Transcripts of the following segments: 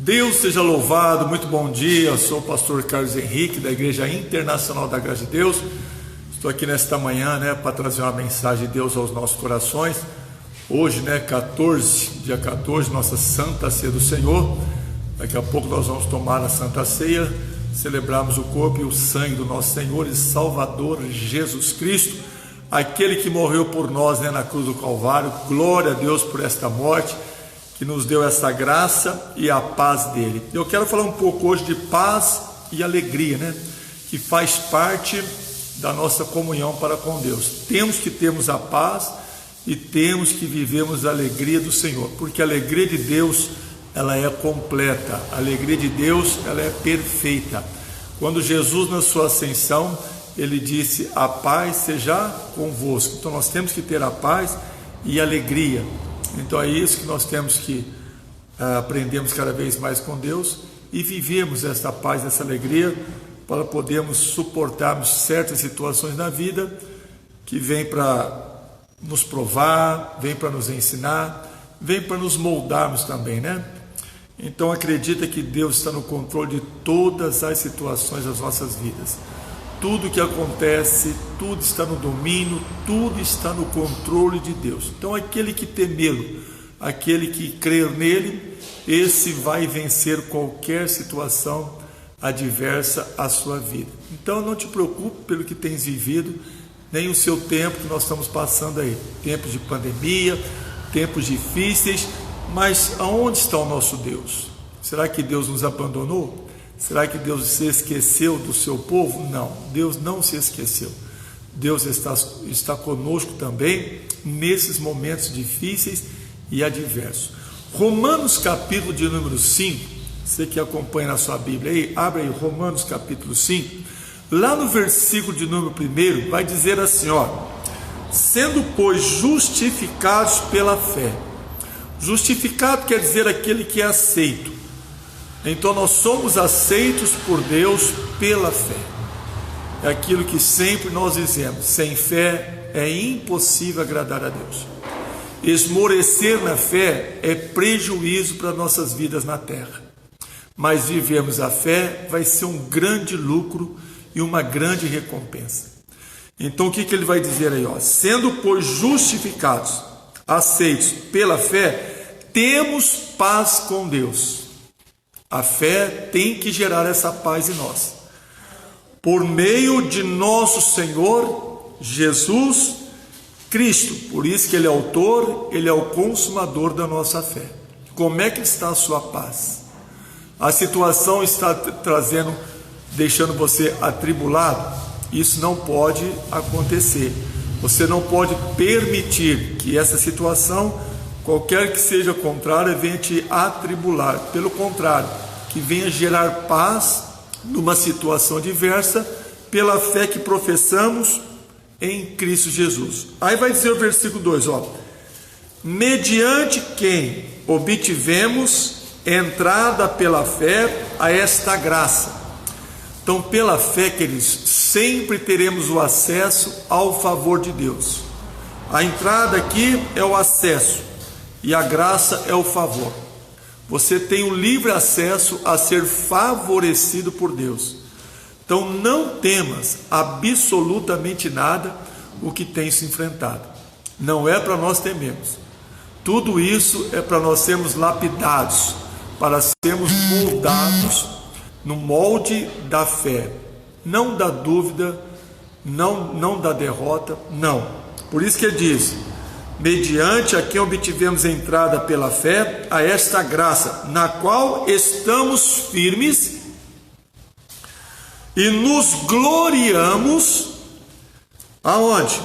Deus seja louvado, muito bom dia. Eu sou o pastor Carlos Henrique, da Igreja Internacional da Graça de Deus. Estou aqui nesta manhã, para trazer uma mensagem de Deus aos nossos corações. Hoje, dia 14, nossa Santa Ceia do Senhor. Daqui a pouco nós vamos tomar a Santa Ceia, celebrarmos o corpo e o sangue do nosso Senhor e Salvador Jesus Cristo, aquele que morreu por nós, na cruz do Calvário. Glória a Deus por esta morte, que nos deu essa graça e a paz dele. Eu quero falar um pouco hoje de paz e alegria, que faz parte da nossa comunhão para com Deus. Temos que termos a paz e temos que vivermos a alegria do Senhor, porque a alegria de Deus, ela é completa, a alegria de Deus, ela é perfeita. Quando Jesus, na sua ascensão, ele disse: a paz seja convosco. Então nós temos que ter a paz e a alegria. Então é isso que nós temos que aprendermos cada vez mais com Deus e vivermos essa paz, essa alegria, para podermos suportarmos certas situações na vida que vêm para nos provar, vêm para nos ensinar, vêm para nos moldarmos também, Então acredita que Deus está no controle de todas as situações das nossas vidas. Tudo que acontece, tudo está no domínio, tudo está no controle de Deus. Então aquele que temê-lo, aquele que crer nele, esse vai vencer qualquer situação adversa à sua vida. Então não te preocupe pelo que tens vivido, nem o seu tempo que nós estamos passando aí. Tempos de pandemia, tempos difíceis, mas aonde está o nosso Deus? Será que Deus nos abandonou? Será que Deus se esqueceu do seu povo? Não, Deus não se esqueceu. Deus está conosco também nesses momentos difíceis e adversos. Romanos capítulo de número 5, você que acompanha na sua Bíblia aí, abre aí Romanos capítulo 5, lá no versículo de número 1, vai dizer assim, sendo pois justificados pela fé. Justificado quer dizer aquele que é aceito. Então nós somos aceitos por Deus pela fé. É aquilo que sempre nós dizemos: sem fé é impossível agradar a Deus. Esmorecer na fé é prejuízo para nossas vidas na terra, mas vivermos a fé vai ser um grande lucro e uma grande recompensa. Então o que ele vai dizer aí? Sendo pois justificados, aceitos pela fé, temos paz com Deus. A fé tem que gerar essa paz em nós, por meio de nosso Senhor Jesus Cristo. Por isso que Ele é autor, Ele é o consumador da nossa fé. Como é que está a sua paz? A situação está deixando você atribulado? Isso não pode acontecer. Você não pode permitir que essa situação, qualquer que seja contrária, venha te atribular. Pelo contrário, que venha gerar paz numa situação adversa, pela fé que professamos em Cristo Jesus. Aí vai dizer o versículo 2, mediante quem obtivemos entrada pela fé a esta graça. Então, pela fé, queridos, sempre teremos o acesso ao favor de Deus. A entrada aqui é o acesso e a graça é o favor. Você tem o livre acesso a ser favorecido por Deus. Então não temas absolutamente nada o que tem se enfrentado. Não é para nós temermos. Tudo isso é para nós sermos lapidados, para sermos moldados no molde da fé, não da dúvida, não da derrota, não. Por isso que ele diz: mediante a quem obtivemos entrada pela fé a esta graça, na qual estamos firmes e nos gloriamos. Aonde?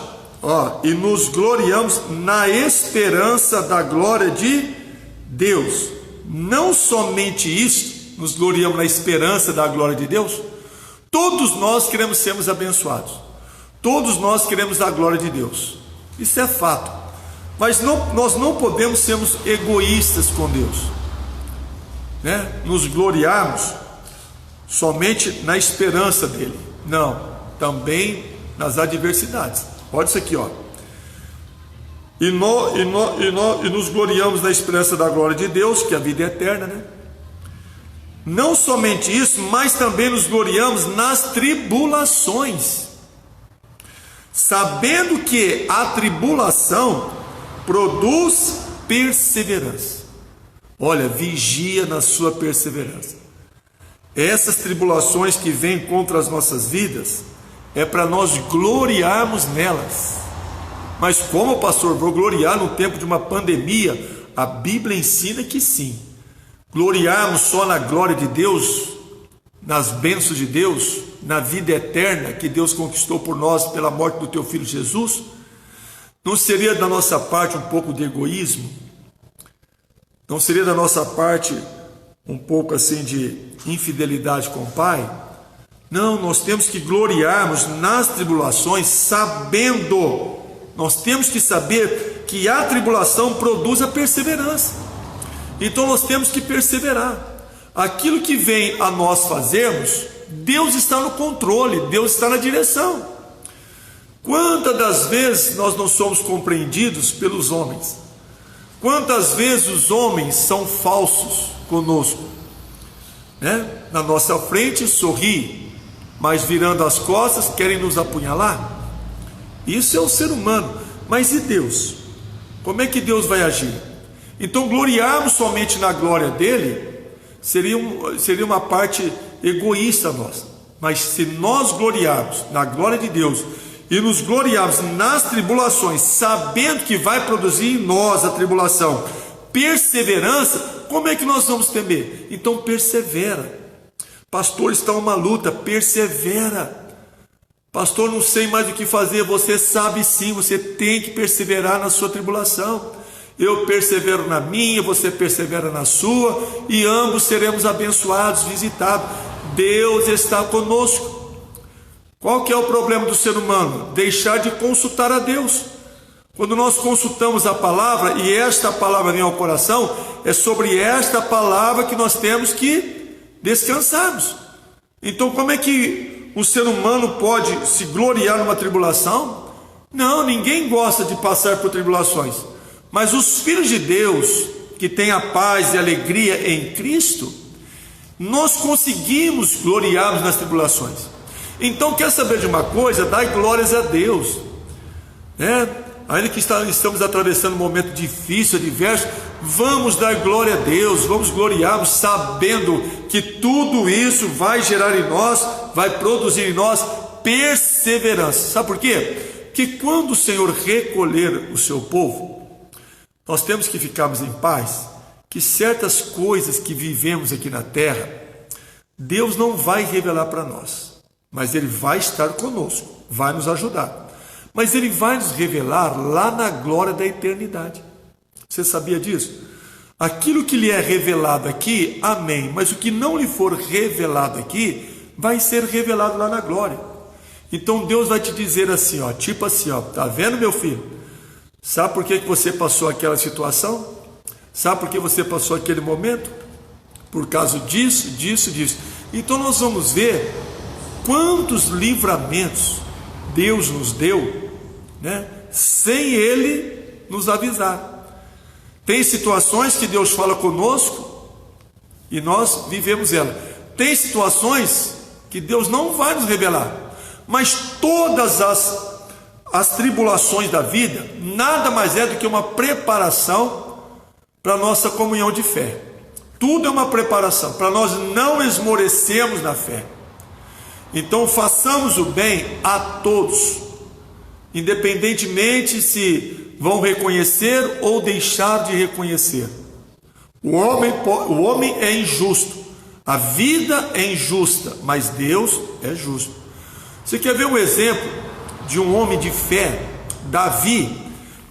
E nos gloriamos na esperança da glória de Deus. Não somente isso, nos gloriamos na esperança da glória de Deus. Todos nós queremos sermos abençoados, todos nós queremos a glória de Deus, isso é fato. Mas nós não podemos sermos egoístas com Deus, nos gloriarmos somente na esperança dele. Não, também nas adversidades. Olha isso aqui, E nos gloriamos na esperança da glória de Deus, que é a vida eterna, Não somente isso, mas também nos gloriamos nas tribulações, sabendo que a tribulação produz perseverança. Olha, vigia na sua perseverança. Essas tribulações que vêm contra as nossas vidas, é para nós gloriarmos nelas. Mas como, pastor, vou gloriar no tempo de uma pandemia? A Bíblia ensina que sim. Gloriarmos só na glória de Deus, nas bênçãos de Deus, na vida eterna que Deus conquistou por nós pela morte do teu filho Jesus, não seria da nossa parte um pouco de egoísmo? Não seria da nossa parte um pouco assim de infidelidade com o Pai? Não, nós temos que gloriarmos nas tribulações, sabendo, nós temos que saber que a tribulação produz a perseverança. Então nós temos que perseverar. Aquilo que vem a nós fazermos, Deus está no controle, Deus está na direção. Quantas das vezes nós não somos compreendidos pelos homens? Quantas vezes os homens são falsos conosco, né? Na nossa frente sorri, mas virando as costas querem nos apunhalar. Isso é o ser humano. Mas e Deus? Como é que Deus vai agir? Então gloriarmos somente na glória dele seria uma parte egoísta nossa. Mas se nós gloriarmos na glória de Deus e nos gloriarmos nas tribulações, sabendo que vai produzir em nós a tribulação perseverança, como é que nós vamos temer? Então persevera. Pastor, está uma luta, persevera. Pastor, não sei mais o que fazer. Você sabe sim, você tem que perseverar na sua tribulação. Eu persevero na minha, você persevera na sua, e ambos seremos abençoados, visitados. Deus está conosco. Qual que é o problema do ser humano? Deixar de consultar a Deus. Quando nós consultamos a palavra, e esta palavra vem ao coração, é sobre esta palavra que nós temos que descansarmos. Então como é que o ser humano pode se gloriar numa tribulação? Não, ninguém gosta de passar por tribulações. Mas os filhos de Deus, que têm a paz e a alegria em Cristo, nós conseguimos gloriarmos nas tribulações. Então, quer saber de uma coisa? Dai glórias a Deus, né? Ainda que estamos atravessando um momento difícil, adverso, vamos dar glória a Deus, vamos gloriarmos, sabendo que tudo isso vai gerar em nós, vai produzir em nós perseverança. Sabe por quê? Que quando o Senhor recolher o seu povo, nós temos que ficarmos em paz, que certas coisas que vivemos aqui na terra, Deus não vai revelar para nós, mas Ele vai estar conosco, vai nos ajudar, mas Ele vai nos revelar lá na glória da eternidade. Você sabia disso? Aquilo que lhe é revelado aqui, amém, mas o que não lhe for revelado aqui, vai ser revelado lá na glória. Então Deus vai te dizer assim, ó, tipo assim, ó, tá vendo, meu filho? Sabe por que você passou aquela situação? Sabe por que você passou aquele momento? Por causa disso, disso, disso. Então nós vamos ver quantos livramentos Deus nos deu, né, sem Ele nos avisar. Tem situações que Deus fala conosco e nós vivemos ela. Tem situações que Deus não vai nos revelar. Mas todas as tribulações da vida nada mais é do que uma preparação para a nossa comunhão de fé. Tudo é uma preparação para nós não esmorecermos na fé. Então façamos o bem a todos, independentemente se vão reconhecer ou deixar de reconhecer. O homem é injusto, a vida é injusta, mas Deus é justo. Você quer ver um exemplo de um homem de fé? Davi,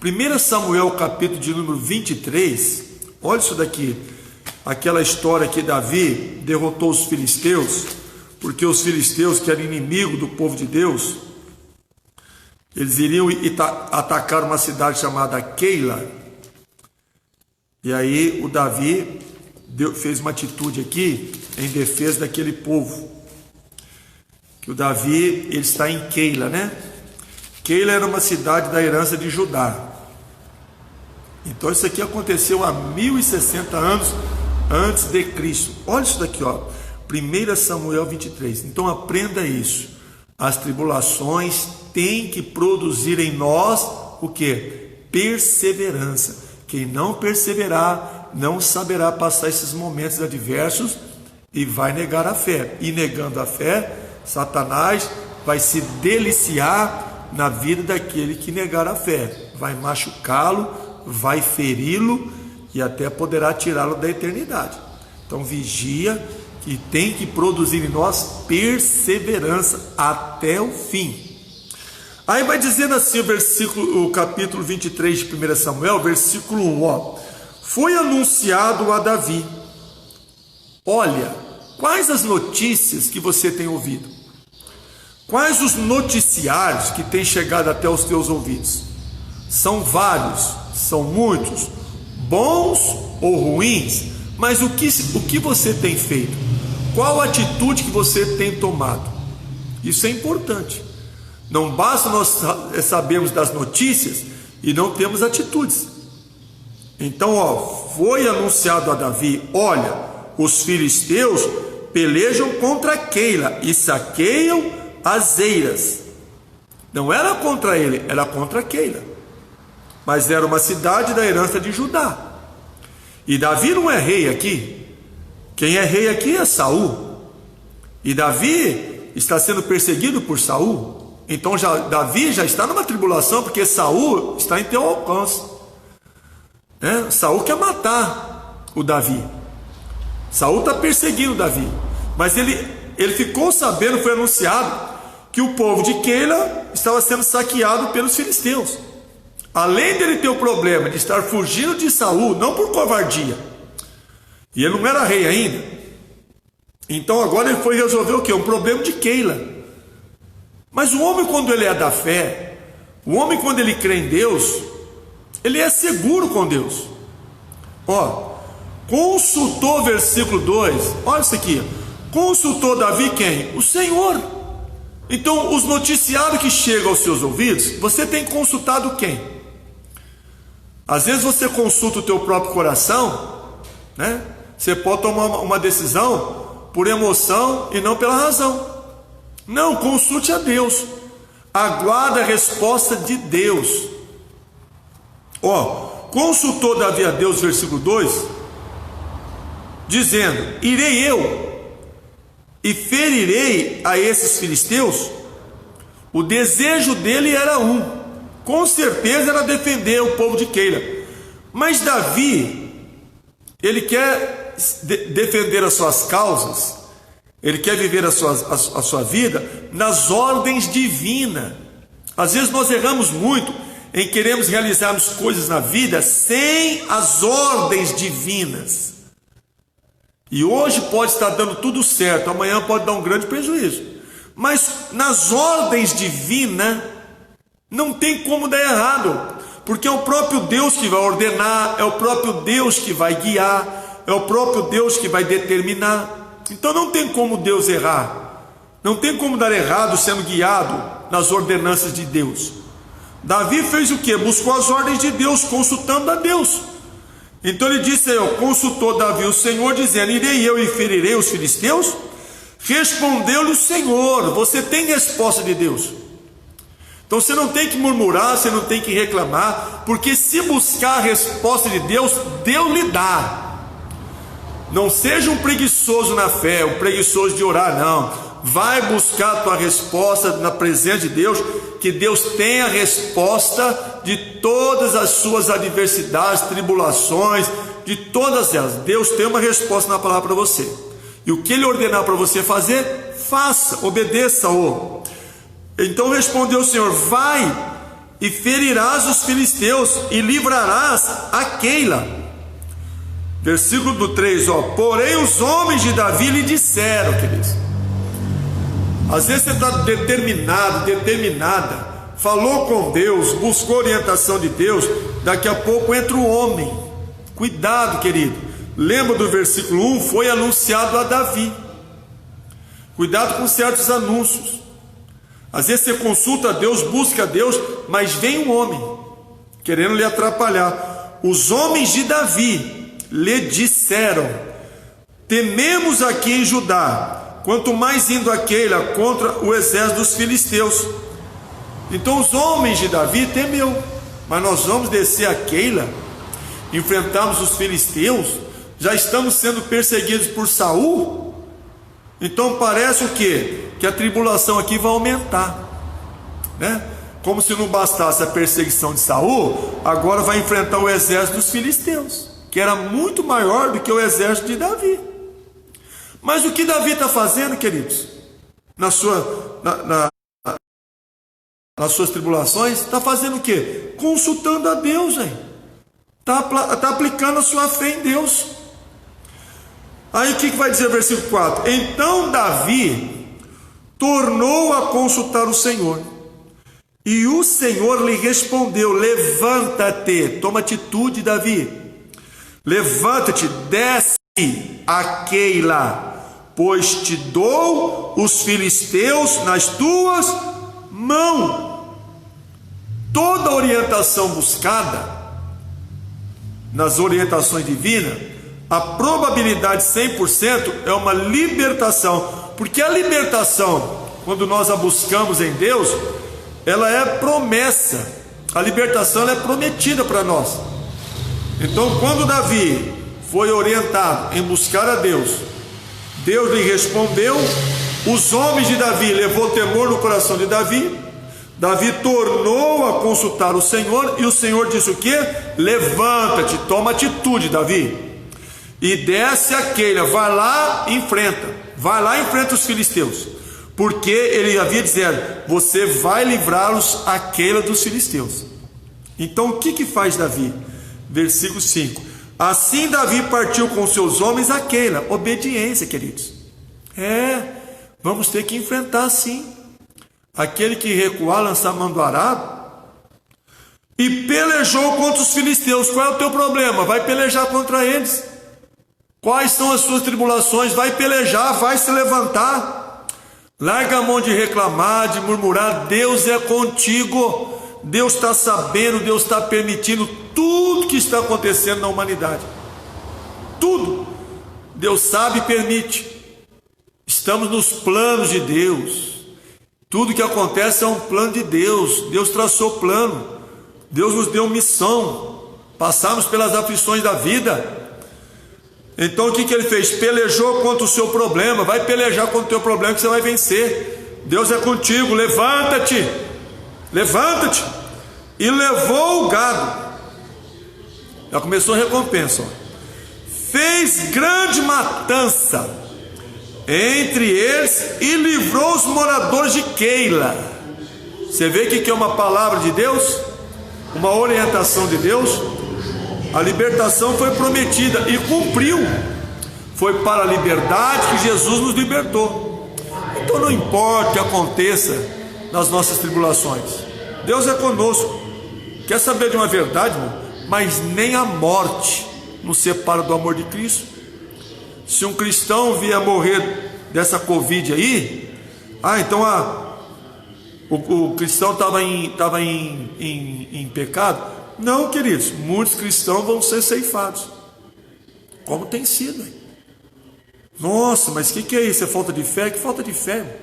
1 Samuel capítulo de número 23, olha isso daqui, aquela história que Davi derrotou os filisteus, porque os filisteus, que eram inimigos do povo de Deus, eles iriam atacar uma cidade chamada Keila, e aí o Davi fez uma atitude aqui em defesa daquele povo, que o Davi, ele está em Keila, né? Keila era uma cidade da herança de Judá. Então isso aqui aconteceu há 1060 anos antes de Cristo. Olha isso daqui, ó. 1 Samuel 23. Então aprenda isso. As tribulações têm que produzir em nós o quê? Perseverança. Quem não perseverar não saberá passar esses momentos adversos e vai negar a fé. E negando a fé, Satanás vai se deliciar na vida daquele que negar a fé. Vai machucá-lo, vai feri-lo e até poderá tirá-lo da eternidade. Então vigia, que tem que produzir em nós perseverança até o fim. Aí vai dizendo assim o capítulo 23 de 1 Samuel, versículo 1, ó. Foi anunciado a Davi. Olha, quais as notícias que você tem ouvido? Quais os noticiários que têm chegado até os teus ouvidos? São vários, são muitos, bons ou ruins, mas o que você tem feito? Qual a atitude que você tem tomado? Isso é importante. Não basta nós sabermos das notícias e não temos atitudes. Então, ó, foi anunciado a Davi: olha, os filisteus pelejam contra Keila e saqueiam as eiras. Não era contra ele, era contra Keila. Mas era uma cidade da herança de Judá. E Davi não é rei aqui. Quem é rei aqui é Saul. E Davi está sendo perseguido por Saul. Então Davi já está numa tribulação, porque Saul está em teu alcance. Saul quer matar o Davi. Saul está perseguindo Davi. Mas ele ficou sabendo, foi anunciado, que o povo de Keila estava sendo saqueado pelos filisteus. Além dele ter o problema de estar fugindo de Saul, não por covardia, e ele não era rei ainda, então agora ele foi resolver o quê? Um problema de Keila. Mas o homem, quando ele é da fé, o homem, quando ele crê em Deus, ele é seguro com Deus. Ó, consultou, versículo 2, olha isso aqui, consultou Davi quem? O Senhor. Então os noticiários que chegam aos seus ouvidos, você tem consultado quem? Às vezes você consulta o teu próprio coração, né? Você pode tomar uma decisão por emoção e não pela razão. Não, consulte a Deus. Aguarde a resposta de Deus. Ó, consultou Davi a Deus, versículo 2, dizendo: irei eu e ferirei a esses filisteus. O desejo dele era com certeza era defender o povo de Keila. Mas Davi, ele quer defender as suas causas, ele quer viver a sua vida nas ordens divinas. Às vezes nós erramos muito em queremos realizarmos coisas na vida sem as ordens divinas. E hoje pode estar dando tudo certo, amanhã pode dar um grande prejuízo. Mas nas ordens divinas não tem como dar errado, porque é o próprio Deus que vai ordenar, é o próprio Deus que vai guiar, é o próprio Deus que vai determinar. Então não tem como Deus errar, não tem como dar errado sendo guiado nas ordenanças de Deus. Davi fez o que? Buscou as ordens de Deus, consultando a Deus. Então ele disse aí, consultou Davi o Senhor, dizendo: irei eu e ferirei os filisteus? Respondeu-lhe o Senhor. Você tem resposta de Deus. Então você não tem que murmurar, você não tem que reclamar, porque se buscar a resposta de Deus, Deus lhe dá. Não seja um preguiçoso na fé, um preguiçoso de orar, não. Vai buscar a tua resposta na presença de Deus, que Deus tem a resposta de todas as suas adversidades, tribulações, de todas elas. Deus tem uma resposta na palavra para você. E o que Ele ordenar para você fazer, faça, obedeça-o. Então respondeu o Senhor: vai e ferirás os filisteus e livrarás a Keila. Versículo do 3, porém os homens de Davi lhe disseram, queridos. Às vezes você está determinada, falou com Deus, buscou orientação de Deus, daqui a pouco entra o homem. Cuidado, querido. Lembra do versículo 1? Foi anunciado a Davi. Cuidado com certos anúncios. Às vezes você consulta a Deus, busca a Deus, mas vem um homem querendo lhe atrapalhar. Os homens de Davi lhe disseram: tememos aqui em Judá, quanto mais indo a Keila contra o exército dos filisteus. Então os homens de Davi temeu, mas nós vamos descer a Keila, enfrentarmos os filisteus, já estamos sendo perseguidos por Saul. Então parece o quê? Que a tribulação aqui vai aumentar, né? Como se não bastasse a perseguição de Saul, agora vai enfrentar o exército dos filisteus, que era muito maior do que o exército de Davi. Mas o que Davi está fazendo, queridos, nas suas tribulações? Está fazendo o quê? Consultando a Deus, está aplicando a sua fé em Deus. Aí o que vai dizer o versículo 4? Então Davi tornou a consultar o Senhor, e o Senhor lhe respondeu: levanta-te, toma atitude, Davi, levanta-te, desce a Keila, pois te dou os filisteus nas tuas mãos. Toda orientação buscada nas orientações divinas, a probabilidade 100% é uma libertação, porque a libertação, quando nós a buscamos em Deus, ela é promessa, a libertação ela é prometida para nós. Então quando Davi foi orientado em buscar a Deus, Deus lhe respondeu. Os homens de Davi levou temor no coração de Davi. Davi tornou a consultar o Senhor, e o Senhor disse o que? Levanta-te, toma atitude, Davi, e desce a Keila, vai lá e enfrenta os filisteus, porque ele havia dizendo: você vai livrá-los a Keila dos filisteus. Então o que faz Davi? Versículo 5: assim Davi partiu com seus homens a Keila. Obediência, queridos. Vamos ter que enfrentar sim. Aquele que recuar, lançar a mão do arado. E pelejou contra os filisteus. Qual é o teu problema? Vai pelejar contra eles. Quais são as suas tribulações? Vai pelejar, vai se levantar. Larga a mão de reclamar, de murmurar. Deus é contigo. Deus está sabendo, Deus está permitindo tudo que está acontecendo na humanidade. Tudo. Deus sabe e permite. Estamos nos planos de Deus. Tudo que acontece é um plano de Deus. Deus traçou plano. Deus nos deu missão. Passamos pelas aflições da vida. Então o que ele fez? Pelejou contra o seu problema. Vai pelejar contra o teu problema que você vai vencer. Deus é contigo. Levanta-te. Levanta-te. E levou o gado. Já começou a recompensa. Fez grande matança entre eles e livrou os moradores de Keila. Você vê que é uma palavra de Deus, uma orientação de Deus. A libertação foi prometida e cumpriu. Foi para a liberdade que Jesus nos libertou. Então não importa o que aconteça nas nossas tribulações, Deus é conosco. Quer saber de uma verdade, irmão? Mas nem a morte nos separa do amor de Cristo. Se um cristão vier morrer dessa Covid aí, então o cristão estava em pecado. Não, queridos, muitos cristãos vão ser ceifados, como tem sido. Nossa, mas o que é isso? É falta de fé? Que falta de fé?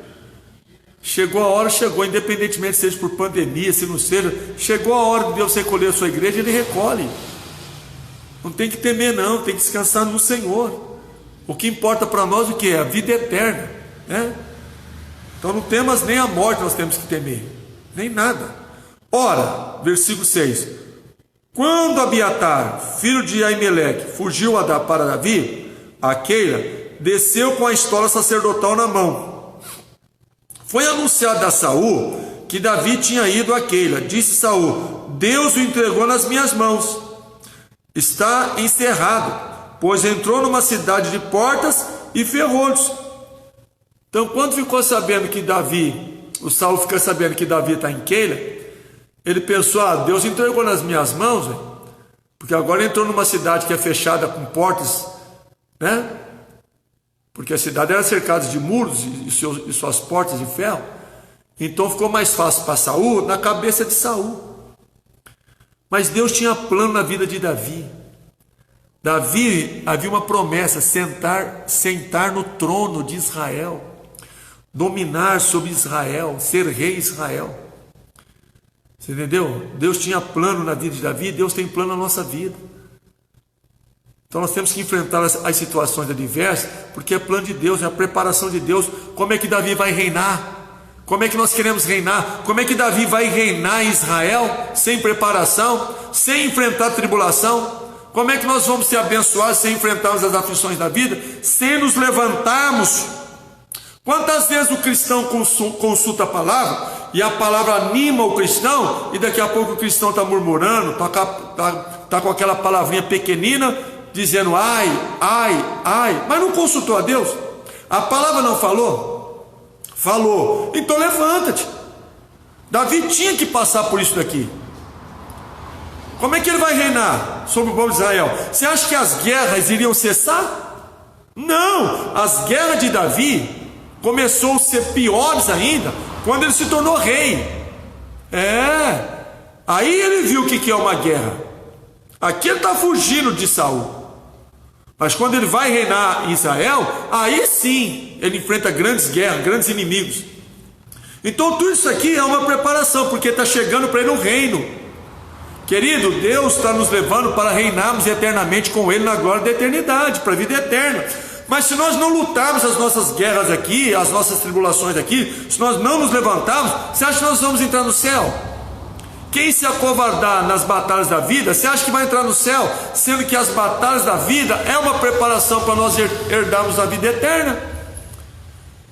Chegou a hora, independentemente seja por pandemia, se não seja, chegou a hora de Deus recolher a sua igreja, Ele recolhe. Não tem que temer não, tem que descansar no Senhor. O que importa para nós o que é? A vida eterna, né? Então não temos nem a morte, nós temos que temer, nem nada. Ora, versículo 6: quando Abiatar, filho de Aimeleque, fugiu para Davi, a Keila, desceu com a estola sacerdotal na mão. Foi anunciado a Saul que Davi tinha ido a Keila. Disse Saul: Deus o entregou nas minhas mãos. Está encerrado, pois entrou numa cidade de portas e ferrolhos. Então, quando ficou sabendo que o Saul fica sabendo que Davi está em Keila, ele pensou: Deus entregou nas minhas mãos, porque agora entrou numa cidade que é fechada com portas, né? Porque a cidade era cercada de muros e suas portas de ferro. Então ficou mais fácil para Saul, na cabeça de Saul. Mas Deus tinha plano na vida de Davi. Davi havia uma promessa: sentar no trono de Israel, dominar sobre Israel, ser rei Israel. Você entendeu? Deus tinha plano na vida de Davi, Deus tem plano na nossa vida. Então nós temos que enfrentar as situações adversas, porque é plano de Deus, é a preparação de Deus. Como é que Davi vai reinar? Como é que nós queremos reinar? Como é que Davi vai reinar em Israel sem preparação, sem enfrentar tribulação? Como é que nós vamos ser abençoados sem enfrentarmos as aflições da vida, sem nos levantarmos? Quantas vezes o cristão consulta a palavra, e a palavra anima o cristão, e daqui a pouco o cristão está murmurando, está com aquela palavrinha pequenina, dizendo ai, ai, ai, mas não consultou a Deus? A palavra não falou? Falou. Então levanta-te. Davi tinha que passar por isso daqui. Como é que ele vai reinar sobre o povo de Israel? Você acha que as guerras iriam cessar? Não, as guerras de Davi começou a ser piores ainda quando ele se tornou rei. Aí ele viu o que é uma guerra. Aqui ele está fugindo de Saul. Mas quando ele vai reinar em Israel, aí sim ele enfrenta grandes guerras, grandes inimigos. Então tudo isso aqui é uma preparação, porque está chegando para ele um reino. Querido, Deus está nos levando para reinarmos eternamente com Ele na glória da eternidade, para a vida eterna. Mas se nós não lutarmos as nossas guerras aqui, as nossas tribulações aqui, se nós não nos levantarmos, você acha que nós vamos entrar no céu? Quem se acovardar nas batalhas da vida, você acha que vai entrar no céu? Sendo que as batalhas da vida é uma preparação para nós herdarmos a vida eterna.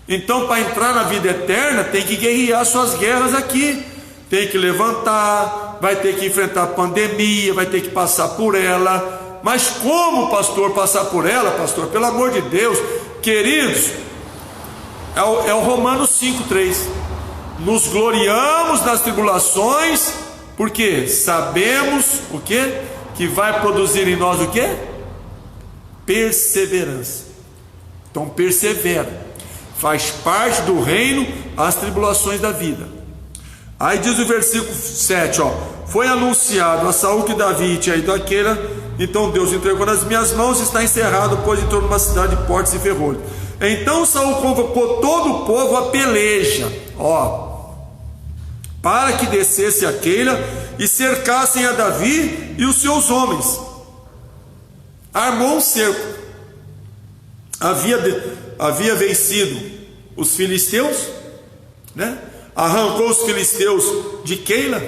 Então, para entrar na vida eterna, tem que guerrear suas guerras aqui. Tem que levantar, vai ter que enfrentar a pandemia, vai ter que passar por ela. Mas como, pastor, passar por ela, pastor? Pelo amor de Deus, queridos, é o Romanos 5,3. Nos gloriamos nas tribulações, porque sabemos o quê? Que vai produzir em nós o quê? Perseverança. Então persevera. Faz parte do reino as tribulações da vida. Aí diz o versículo 7, foi anunciado a Saul que Davi tinha ido àquela, então Deus entregou nas minhas mãos, está encerrado, pois entrou numa cidade de portas e ferrolhos. Então Saul convocou todo o povo à peleja, para que descesse àquela e cercassem a Davi e os seus homens. Armou um cerco. Havia vencido os filisteus, né? Arrancou os filisteus de Keila,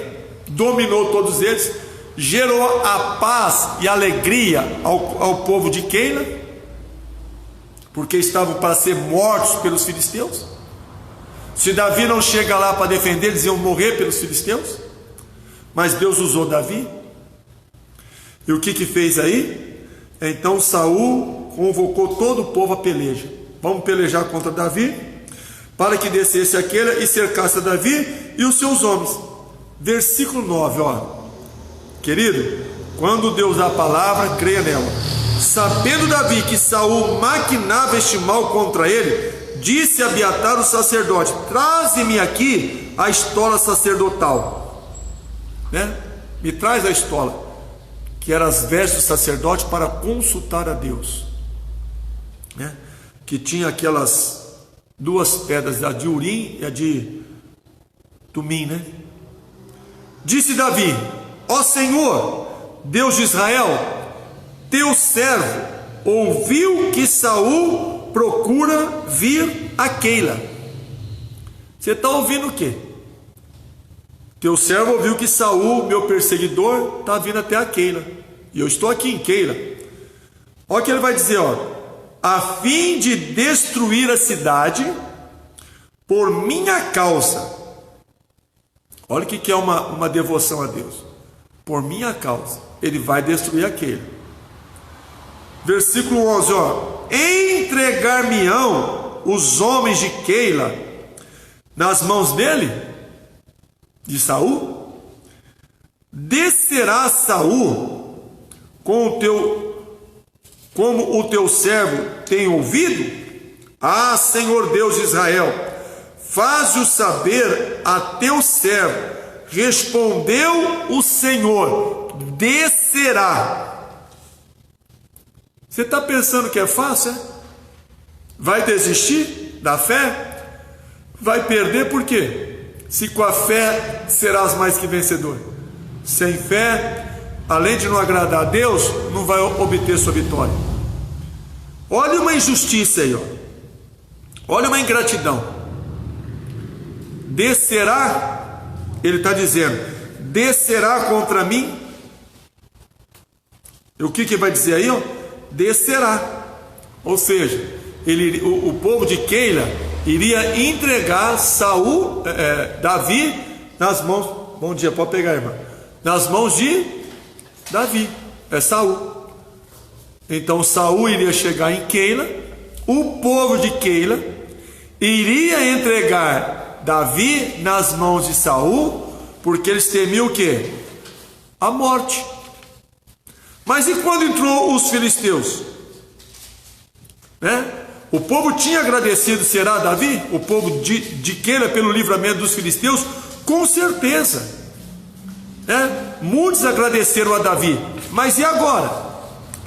dominou todos eles, gerou a paz e alegria ao povo de Keila, porque estavam para ser mortos pelos filisteus. Se Davi não chega lá para defender, eles iam morrer pelos filisteus. Mas Deus usou Davi. E o que fez aí? Então Saul convocou todo o povo a peleja. Vamos pelejar contra Davi, para que descesse aquele e cercasse a Davi e os seus homens. Versículo 9, querido, quando Deus dá a palavra, creia nela. Sabendo Davi que Saul maquinava este mal contra ele, disse a Abiatar o sacerdote: traze-me aqui a estola sacerdotal, né? Me traz a estola, que era as vestes do sacerdote, para consultar a Deus, né? Que tinha aquelas duas pedras, a de Urim e a de Tumim, né? Disse Davi: ó Senhor, Deus de Israel, teu servo ouviu que Saul procura vir a Keila. Você está ouvindo o quê? Teu servo ouviu que Saul, meu perseguidor, está vindo até a Keila, e eu estou aqui em Keila. Olha o que ele vai dizer, a fim de destruir a cidade por minha causa. Olha o que é uma devoção a Deus. Por minha causa, ele vai destruir aquele. Versículo 11, entregar-me-ão os homens de Keila nas mãos dele, de Saul? Descerá Saul como o teu servo tem ouvido? Ah, Senhor Deus de Israel, faz-o saber a teu servo. Respondeu o Senhor: descerá. Você está pensando que é fácil? Vai desistir da fé? Vai perder por quê? Se com a fé serás mais que vencedor. Sem fé, além de não agradar a Deus, não vai obter sua vitória. Olha uma injustiça aí, ó. Olha uma ingratidão. Descerá, ele está dizendo, descerá contra mim. E o que vai dizer aí, ó? Descerá. Ou seja, o povo de Keila iria entregar Davi nas mãos. Bom dia, pode pegar, irmã. Nas mãos de Davi, Saul. Então Saul iria chegar em Keila, o povo de Keila iria entregar Davi nas mãos de Saul, porque eles temiam o quê? A morte. Mas e quando entrou os filisteus? O povo tinha agradecido, será, Davi? O povo de Keila pelo livramento dos filisteus? Com certeza. Muitos agradeceram a Davi. Mas e agora?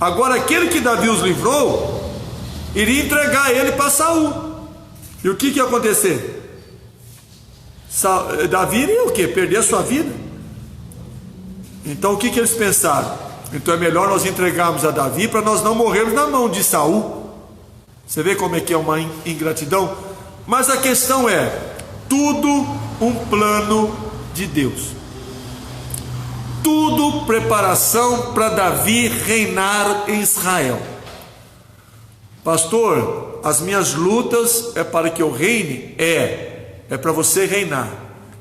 Agora aquele que Davi os livrou iria entregar ele para Saul. E o que ia acontecer? Davi iria o quê? Perder a sua vida. Então o que eles pensaram? Então é melhor nós entregarmos a Davi para nós não morrermos na mão de Saul. Você vê como é que é uma ingratidão? Mas a questão é, tudo um plano de Deus. Tudo preparação para Davi reinar em Israel. Pastor, as minhas lutas é para que eu reine? É para você reinar.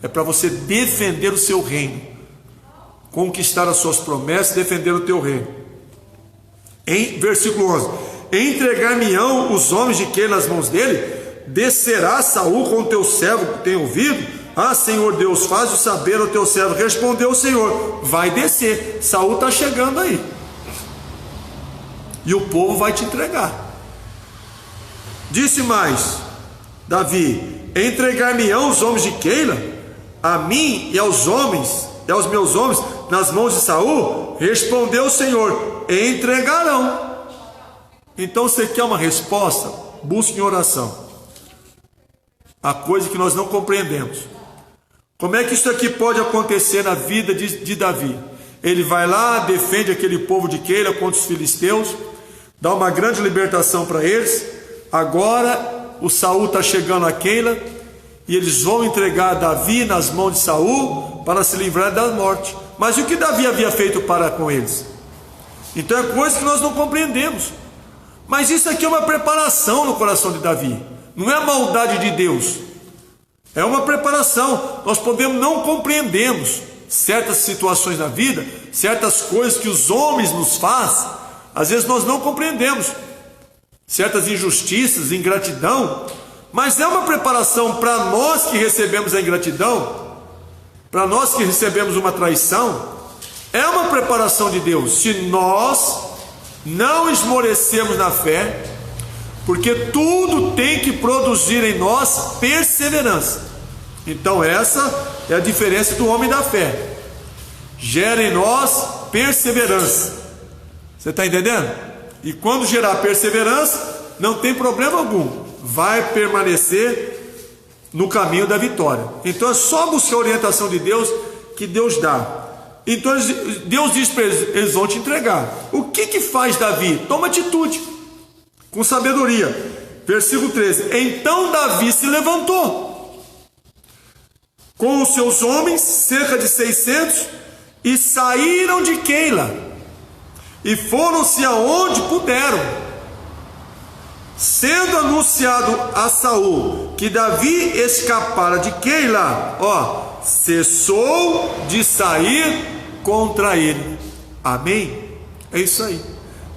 É para você defender o seu reino. Conquistar as suas promessas, defender o teu reino. Em versículo 11: entregar-me-ão os homens de Keila nas mãos dele? Descerá Saul com o teu servo que tem ouvido? Ah, Senhor Deus, faz-o saber ao teu servo. Respondeu o Senhor: vai descer, Saul está chegando aí, e o povo vai te entregar. Disse mais Davi: entregar-me-ão os homens de Keila a mim e aos meus homens nas mãos de Saul? Respondeu o Senhor: entregarão. Então você quer uma resposta? Busque em oração. A coisa que nós não compreendemos. Como é que isso aqui pode acontecer na vida de Davi? Ele vai lá, defende aquele povo de Keila contra os filisteus, dá uma grande libertação para eles. Agora o Saul está chegando a Keila e eles vão entregar Davi nas mãos de Saul para se livrar da morte. Mas o que Davi havia feito para com eles? Então é coisa que nós não compreendemos. Mas isso aqui é uma preparação no coração de Davi. Não é a maldade de Deus. É uma preparação. Nós não compreendemos certas situações na vida, certas coisas que os homens nos fazem. Às vezes nós não compreendemos certas injustiças, ingratidão. Mas é uma preparação para nós que recebemos a ingratidão, para nós que recebemos uma traição. É uma preparação de Deus. Se nós não esmorecemos na fé, porque tudo tem que produzir em nós perseverança. Então essa é a diferença do homem da fé. Gera em nós perseverança. Você está entendendo? E quando gerar perseverança, não tem problema algum, vai permanecer no caminho da vitória. Então é só buscar a orientação de Deus, que Deus dá. Então Deus diz para eles: eles vão te entregar. O que faz Davi? Toma atitude, com sabedoria. Versículo 13: então Davi se levantou com os seus homens, cerca de 600, e saíram de Keila, e foram-se aonde puderam. Sendo anunciado a Saul que Davi escapara de Keila, cessou de sair contra ele. Amém? É isso aí.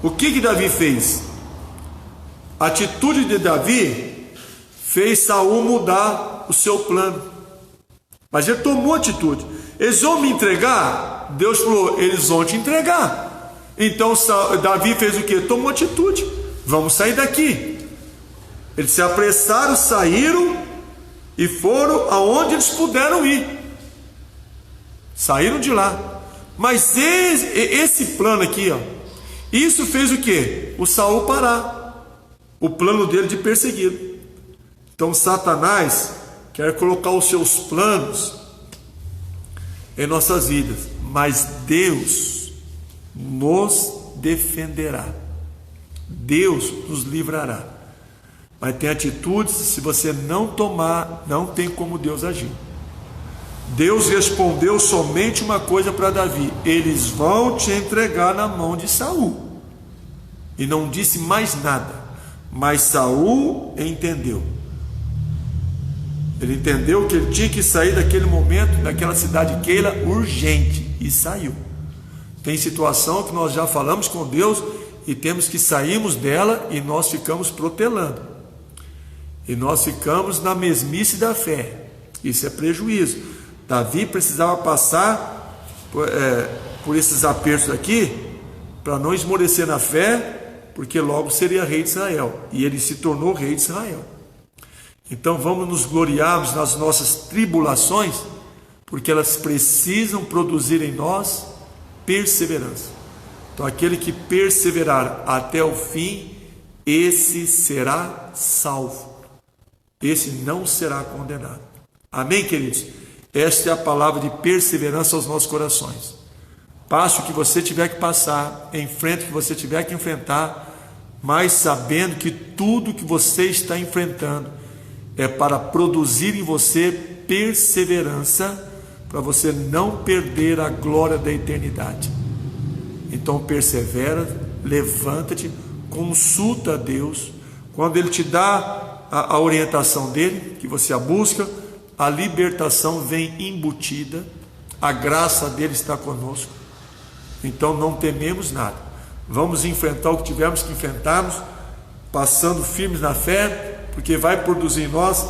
O que Davi fez? A atitude de Davi fez Saul mudar o seu plano. Mas ele tomou atitude. Eles vão me entregar? Deus falou: eles vão te entregar. Então Davi fez o que? Tomou atitude. Vamos sair daqui. Eles se apressaram, saíram e foram aonde eles puderam ir. Saíram de lá. Mas esse plano aqui, Isso fez o quê? O Saul parar o plano dele de persegui-lo. Então Satanás quer colocar os seus planos em nossas vidas, mas Deus nos defenderá, Deus nos livrará. Mas tem atitudes, se você não tomar, não tem como Deus agir. Deus respondeu somente uma coisa para Davi: eles vão te entregar na mão de Saul. E não disse mais nada. Mas Saul entendeu. Ele entendeu que ele tinha que sair daquele momento, daquela cidade Keila, urgente, e saiu. Tem situação que nós já falamos com Deus e temos que sairmos dela e nós ficamos protelando. E nós ficamos na mesmice da fé. Isso é prejuízo. Davi precisava passar por esses apertos aqui para não esmorecer na fé, porque logo seria rei de Israel. E ele se tornou rei de Israel. Então vamos nos gloriarmos nas nossas tribulações, porque elas precisam produzir em nós perseverança. Então aquele que perseverar até o fim, esse será salvo. Esse não será condenado. Amém, queridos? Esta é a palavra de perseverança aos nossos corações. Passe o que você tiver que passar, enfrente o que você tiver que enfrentar, mas sabendo que tudo que você está enfrentando é para produzir em você perseverança, para você não perder a glória da eternidade. Então persevera, levanta-te, consulta a Deus. Quando Ele te dá a orientação dele, que você a busca, a libertação vem embutida, a graça dele está conosco. Então não tememos nada. Vamos enfrentar o que tivermos que enfrentarmos, passando firmes na fé, porque vai produzir em nós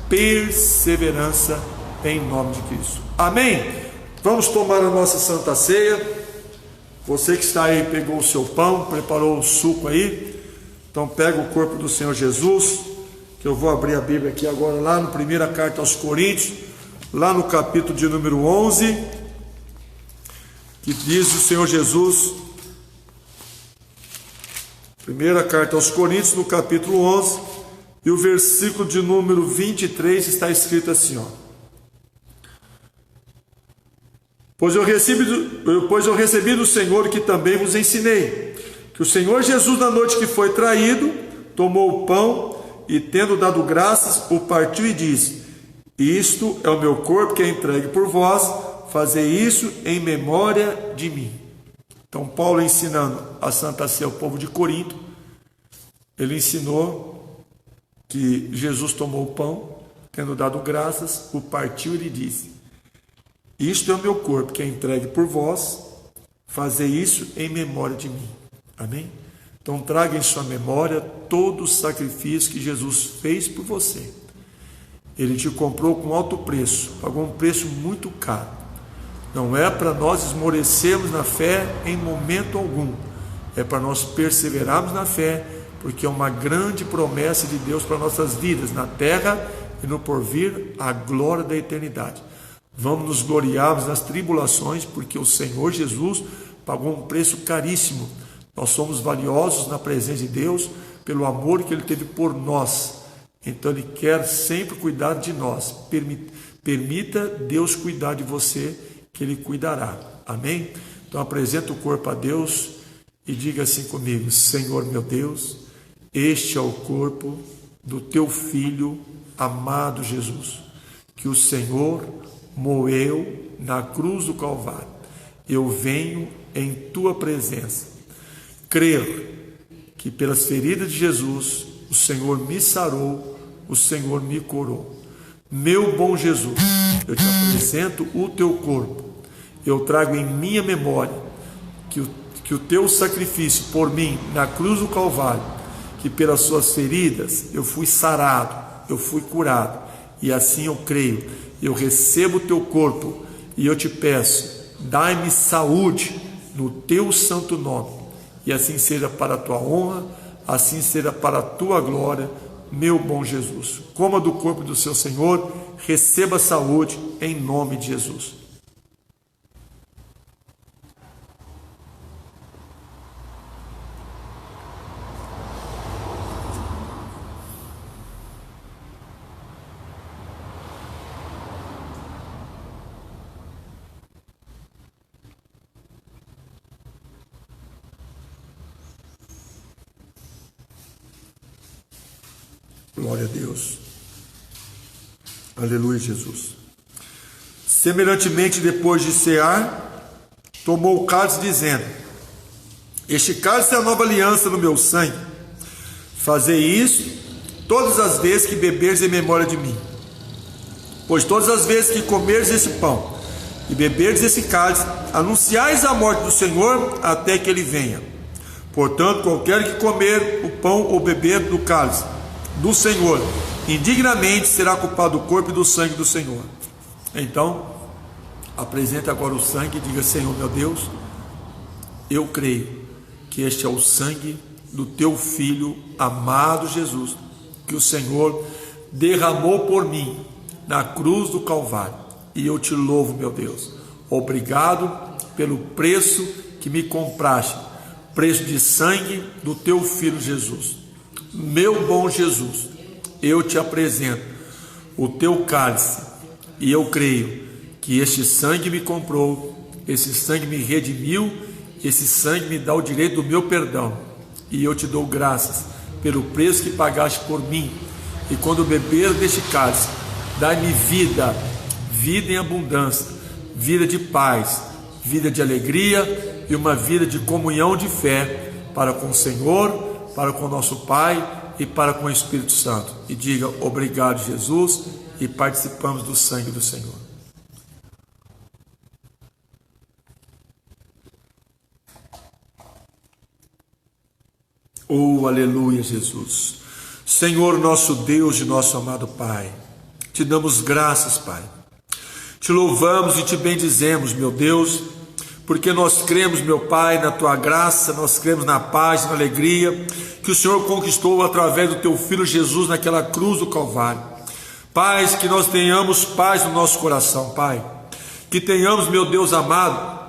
perseverança em nome de Cristo. Amém? Vamos tomar a nossa Santa Ceia. Você que está aí, pegou o seu pão, preparou o suco aí. Então pega o corpo do Senhor Jesus, que eu vou abrir a Bíblia aqui agora, lá na primeira carta aos Coríntios, lá no capítulo de número 11, que diz o Senhor Jesus, primeira carta aos Coríntios, no capítulo 11, e o versículo de número 23 está escrito assim, ó: Pois eu recebi do Senhor que também vos ensinei, que o Senhor Jesus, na noite que foi traído, tomou o pão e, tendo dado graças, o partiu e disse: Isto é o meu corpo que é entregue por vós, fazei isso em memória de mim. Então Paulo, ensinando a Santa Ceia ao povo de Corinto, ele ensinou que Jesus tomou o pão, tendo dado graças, o partiu e lhe disse: Isto é o meu corpo que é entregue por vós, fazei isso em memória de mim. Amém? Então traga em sua memória todo o sacrifício que Jesus fez por você. Ele te comprou com alto preço, pagou um preço muito caro. Não é para nós esmorecermos na fé em momento algum, é para nós perseverarmos na fé, porque é uma grande promessa de Deus para nossas vidas, na terra e no porvir, a glória da eternidade. Vamos nos gloriarmos nas tribulações, porque o Senhor Jesus pagou um preço caríssimo. Nós somos valiosos na presença de Deus pelo amor que Ele teve por nós. Então Ele quer sempre cuidar de nós. Permita Deus cuidar de você, que Ele cuidará. Amém? Então apresenta o corpo a Deus e diga assim comigo: Senhor meu Deus, este é o corpo do Teu Filho amado Jesus, que o Senhor moeu na cruz do Calvário. Eu venho em Tua presença crer que pelas feridas de Jesus o Senhor me sarou, o Senhor me curou. Meu bom Jesus, eu te apresento o Teu corpo. Eu trago em minha memória que o Teu sacrifício por mim na cruz do Calvário, que pelas Suas feridas eu fui sarado, eu fui curado, e assim eu creio. Eu recebo o Teu corpo e eu te peço, dai-me saúde no Teu santo nome, e assim seja para a Tua honra, assim seja para a Tua glória, meu bom Jesus. Coma do corpo do seu Senhor, receba saúde em nome de Jesus. Glória a Deus. Aleluia, Jesus. Semelhantemente, depois de cear, tomou o cálice, dizendo: este cálice é a nova aliança no meu sangue. Fazei isso todas as vezes que beberes em memória de mim. Pois todas as vezes que comeres esse pão e beberes esse cálice, anunciais a morte do Senhor até que ele venha. Portanto, qualquer que comer o pão ou beber do cálice do Senhor indignamente será culpado do corpo e do sangue do Senhor. Então, apresenta agora o sangue e diga: Senhor meu Deus, eu creio que este é o sangue do teu Filho amado Jesus, que o Senhor derramou por mim na cruz do Calvário, e eu te louvo, meu Deus. Obrigado pelo preço que me compraste, preço de sangue do teu Filho Jesus. Meu bom Jesus, eu te apresento o teu cálice, e eu creio que este sangue me comprou, esse sangue me redimiu, esse sangue me dá o direito do meu perdão, e eu te dou graças pelo preço que pagaste por mim. E quando beber deste cálice, dai-me vida, vida em abundância, vida de paz, vida de alegria e uma vida de comunhão de fé para com o Senhor, para com o nosso Pai e para com o Espírito Santo. E diga: obrigado, Jesus, e participamos do sangue do Senhor. Oh, aleluia, Jesus. Senhor, nosso Deus e nosso amado Pai, te damos graças, Pai. Te louvamos e te bendizemos, meu Deus, porque nós cremos, meu Pai, na tua graça, nós cremos na paz, na alegria que o Senhor conquistou através do teu Filho Jesus naquela cruz do Calvário. Pai, que nós tenhamos paz no nosso coração, Pai. Que tenhamos, meu Deus amado,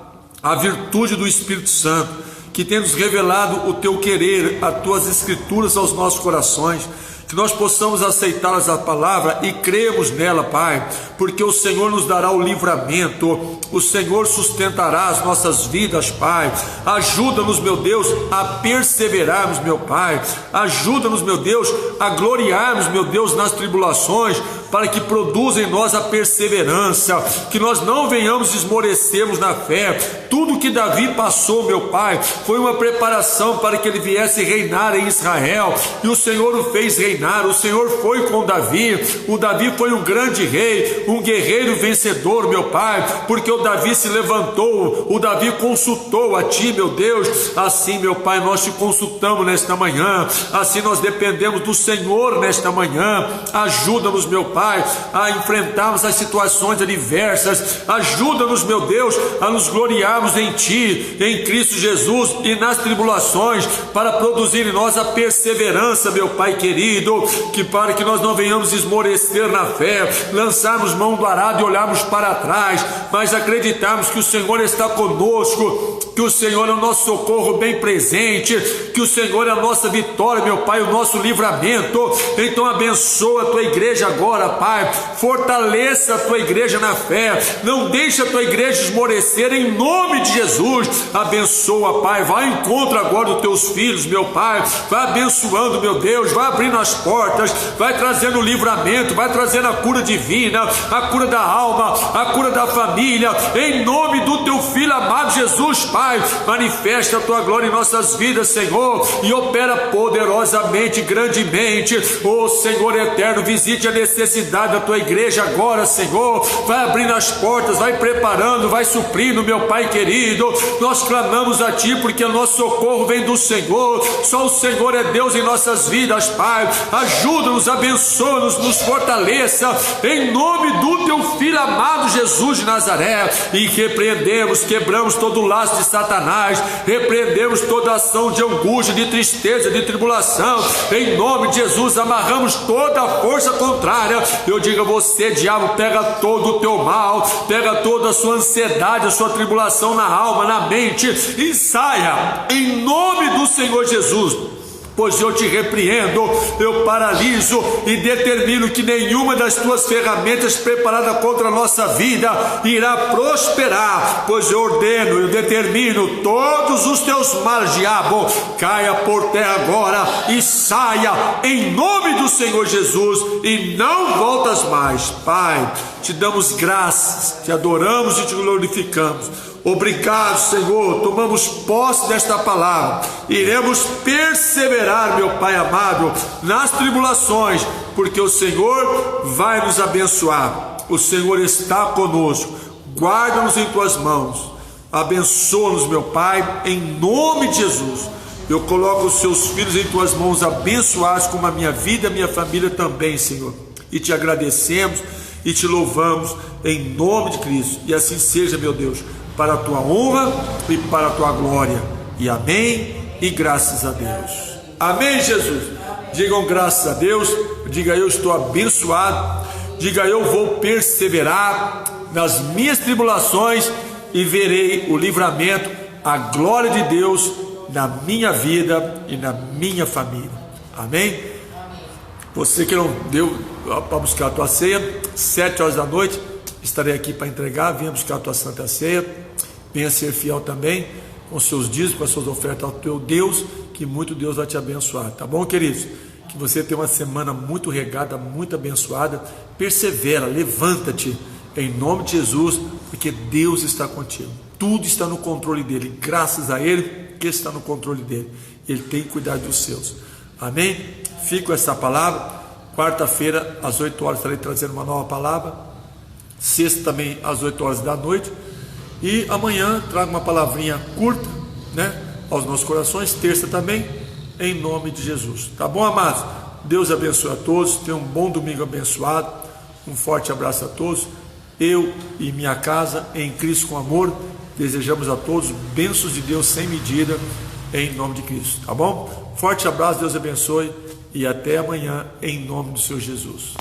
a virtude do Espírito Santo, que tem nos revelado o teu querer, as tuas escrituras aos nossos corações, que nós possamos aceitá-las a palavra e cremos nela, Pai, porque o Senhor nos dará o livramento, o Senhor sustentará as nossas vidas, Pai. Ajuda-nos, meu Deus, a perseverarmos, meu Pai. Ajuda-nos, meu Deus, a gloriarmos, meu Deus, nas tribulações, para que produza em nós a perseverança, que nós não venhamos esmorecermos na fé. Tudo que Davi passou, meu Pai, foi uma preparação para que ele viesse reinar em Israel, e o Senhor o fez reinar. O Senhor foi com Davi. O Davi foi um grande rei, um guerreiro vencedor, meu Pai, porque o Davi se levantou, o Davi consultou a ti, meu Deus. Assim, meu Pai, nós te consultamos nesta manhã, assim nós dependemos do Senhor nesta manhã. Ajuda-nos, meu Pai, a enfrentarmos as situações adversas. Ajuda-nos, meu Deus, a nos gloriarmos em ti, em Cristo Jesus, e nas tribulações, para produzir em nós a perseverança, meu Pai querido, que para que nós não venhamos esmorecer na fé, lançarmos mão do arado e olharmos para trás, mas acreditarmos que o Senhor está conosco, que o Senhor é o nosso socorro bem presente, que o Senhor é a nossa vitória, meu Pai, o nosso livramento. Então abençoa a tua igreja agora, Pai. Fortaleça a tua igreja na fé, não deixa a tua igreja esmorecer, em nome de Jesus. Abençoa, Pai, vai ao encontro agora dos teus filhos, meu Pai, vai abençoando, meu Deus, vai abrindo as portas, vai trazendo o livramento, vai trazendo a cura divina, a cura da alma, a cura da família, em nome do teu Filho amado Jesus, Pai. Manifesta a tua glória em nossas vidas, Senhor, e opera poderosamente, grandemente. Ó Senhor eterno, visite a necessidade da tua igreja agora, Senhor. Vai abrindo as portas, vai preparando, vai suprindo, meu Pai querido. Nós clamamos a ti, porque o nosso socorro vem do Senhor. Só o Senhor é Deus em nossas vidas, Pai. Ajuda-nos, abençoa-nos, nos fortaleça, em nome do teu Filho amado Jesus de Nazaré. E repreendemos, quebramos todo o laço de Satanás, repreendemos toda ação de angústia, de tristeza, de tribulação, em nome de Jesus. Amarramos toda a força contrária. Eu digo a você, diabo, pega todo o teu mal, pega toda a sua ansiedade, a sua tribulação na alma, na mente, e saia, em nome do Senhor Jesus. pois eu te repreendo, eu paraliso e determino que nenhuma das tuas ferramentas preparadas contra a nossa vida irá prosperar, pois eu ordeno, eu determino, todos os teus males, diabo, caia por terra agora e saia em nome do Senhor Jesus, e não voltas mais. Pai, te damos graças, te adoramos e te glorificamos. Obrigado, Senhor, tomamos posse desta palavra, iremos perseverar, meu Pai amado, nas tribulações, porque o Senhor vai nos abençoar, o Senhor está conosco, guarda-nos em tuas mãos, abençoa-nos, meu Pai, em nome de Jesus. Eu coloco os seus filhos em tuas mãos abençoados, como a minha vida e a minha família também, Senhor, e te agradecemos e te louvamos em nome de Cristo, e assim seja, meu Deus, para a tua honra e para a tua glória, e amém, e graças a Deus. Amém, Jesus. Digam graças a Deus, diga eu estou abençoado, diga eu vou perseverar nas minhas tribulações e verei o livramento, a glória de Deus na minha vida e na minha família. Amém? Você que não deu para buscar a tua ceia, 7 horas da noite, estarei aqui para entregar. Venha buscar a tua santa ceia, venha ser fiel também com os seus dízimos, com as suas ofertas ao teu Deus, que muito Deus vai te abençoar, tá bom, queridos? Que você tenha uma semana muito regada, muito abençoada. Persevera, levanta-te em nome de Jesus, porque Deus está contigo, tudo está no controle dele, graças a ele que está no controle dele, ele tem que cuidar dos seus. Amém? Fico com essa palavra. Quarta-feira às 8 horas estarei trazendo uma nova palavra, sexta também às 8 horas da noite, e amanhã trago uma palavrinha curta, né, aos nossos corações, terça também, em nome de Jesus, tá bom, amados? Deus abençoe a todos, tenham um bom domingo abençoado, um forte abraço a todos. Eu e minha casa, em Cristo com amor, desejamos a todos bênçãos de Deus sem medida, em nome de Cristo, tá bom? Forte abraço, Deus abençoe, e até amanhã, em nome do Senhor Jesus.